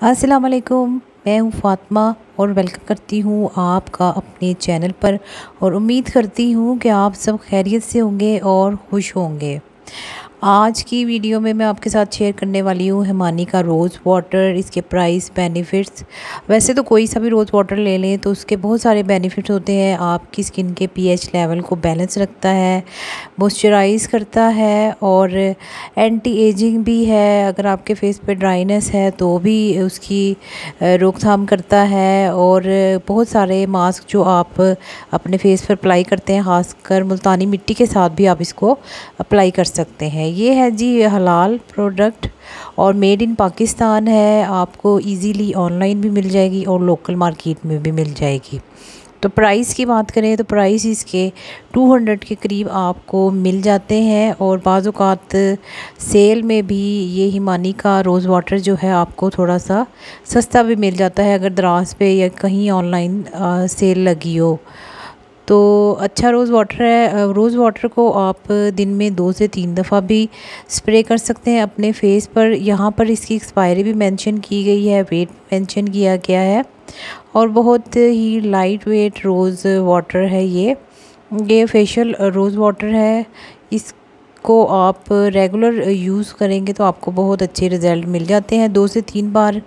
अस्सलाम वालेकुम। मैं हूँ फ़ातिमा और वेलकम करती हूँ आपका अपने चैनल पर और उम्मीद करती हूँ कि आप सब खैरियत से होंगे और खुश होंगे। आज की वीडियो में मैं आपके साथ शेयर करने वाली हूँ हिमानी का रोज़ वाटर, इसके प्राइस, बेनिफिट्स। वैसे तो कोई सा भी रोज़ वाटर ले लें तो उसके बहुत सारे बेनिफिट्स होते हैं। आपकी स्किन के पीएच लेवल को बैलेंस रखता है, मॉइस्चराइज़ करता है और एंटी एजिंग भी है। अगर आपके फेस पे ड्राइनेस है तो भी उसकी रोकथाम करता है। और बहुत सारे मास्क जो आप अपने फेस पर अप्लाई करते हैं, ख़ासकर मुल्तानी मिट्टी के साथ भी आप इसको अप्लाई कर सकते हैं। ये है जी हलाल प्रोडक्ट और मेड इन पाकिस्तान है। आपको इजीली ऑनलाइन भी मिल जाएगी और लोकल मार्केट में भी मिल जाएगी। तो प्राइस की बात करें तो प्राइस इसके 200 के करीब आपको मिल जाते हैं और बाज़ औक़ात सेल में भी ये हिमानी का रोज़ वाटर जो है आपको थोड़ा सा सस्ता भी मिल जाता है, अगर दराज पे या कहीं ऑनलाइन सेल लगी हो तो। अच्छा रोज़ वाटर है। रोज़ वाटर को आप दिन में 2 से 3 दफ़ा भी स्प्रे कर सकते हैं अपने फेस पर। यहाँ पर इसकी एक्सपायरी भी मेंशन की गई है, वेट मेंशन किया गया है और बहुत ही लाइट वेट रोज़ वाटर है ये फेशियल रोज़ वाटर है। इसको आप रेगुलर यूज़ करेंगे तो आपको बहुत अच्छे रिज़ल्ट मिल जाते हैं। 2 से 3 बार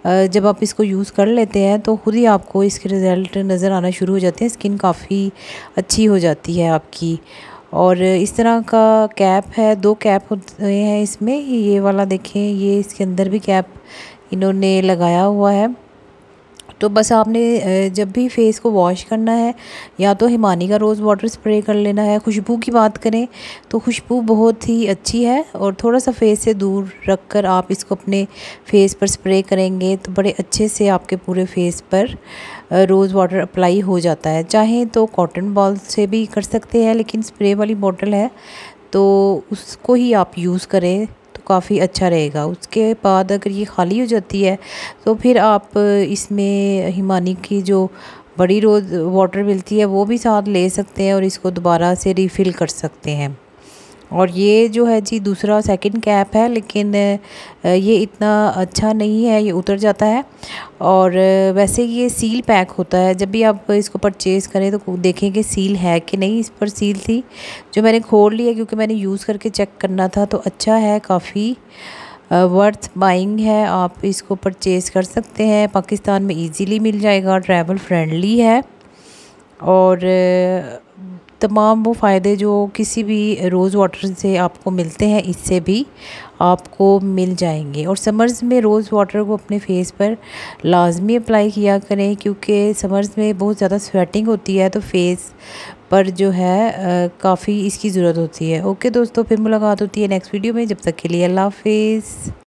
जब आप इसको यूज़ कर लेते हैं तो ख़ुद ही आपको इसके रिज़ल्ट नज़र आना शुरू हो जाते हैं। स्किन काफ़ी अच्छी हो जाती है आपकी। और इस तरह का कैप है, 2 कैप होते हैं इसमें। ये वाला देखें, ये इसके अंदर भी कैप इन्होंने लगाया हुआ है। तो बस आपने जब भी फेस को वॉश करना है या तो हिमानी का रोज़ वाटर स्प्रे कर लेना है। खुशबू की बात करें तो खुशबू बहुत ही अच्छी है और थोड़ा सा फेस से दूर रख कर आप इसको अपने फेस पर स्प्रे करेंगे तो बड़े अच्छे से आपके पूरे फेस पर रोज़ वाटर अप्लाई हो जाता है। चाहे तो कॉटन बॉल से भी कर सकते हैं, लेकिन स्प्रे वाली बॉटल है तो उसको ही आप यूज़ करें तो काफ़ी अच्छा रहेगा। उसके बाद अगर ये ख़ाली हो जाती है तो फिर आप इसमें हिमानी की जो बड़ी रोज़ वाटर मिलती है वो भी साथ ले सकते हैं और इसको दोबारा से रिफ़िल कर सकते हैं। और ये जो है जी दूसरा सेकंड कैप है, लेकिन ये इतना अच्छा नहीं है, ये उतर जाता है। और वैसे ये सील पैक होता है। जब भी आप इसको परचेज़ करें तो देखें कि सील है कि नहीं। इस पर सील थी जो मैंने खोल लिया क्योंकि मैंने यूज़ करके चेक करना था। तो अच्छा है, काफ़ी वर्थ बाइंग है। आप इसको परचेज़ कर सकते हैं, पाकिस्तान में इजीली मिल जाएगा, ट्रैवल फ्रेंडली है और तमाम वो फ़ायदे जो किसी भी रोज़ वाटर से आपको मिलते हैं इससे भी आपको मिल जाएंगे। और समर्स में रोज़ वाटर को अपने फेस पर लाजमी अप्लाई किया करें क्योंकि समर्स में बहुत ज़्यादा स्वेटिंग होती है तो फेस पर जो है काफ़ी इसकी ज़रूरत होती है। ओके दोस्तों, फिर मुलाकात होती है नेक्स्ट वीडियो में। जब तक के लिए अल्लाह हाफिज़।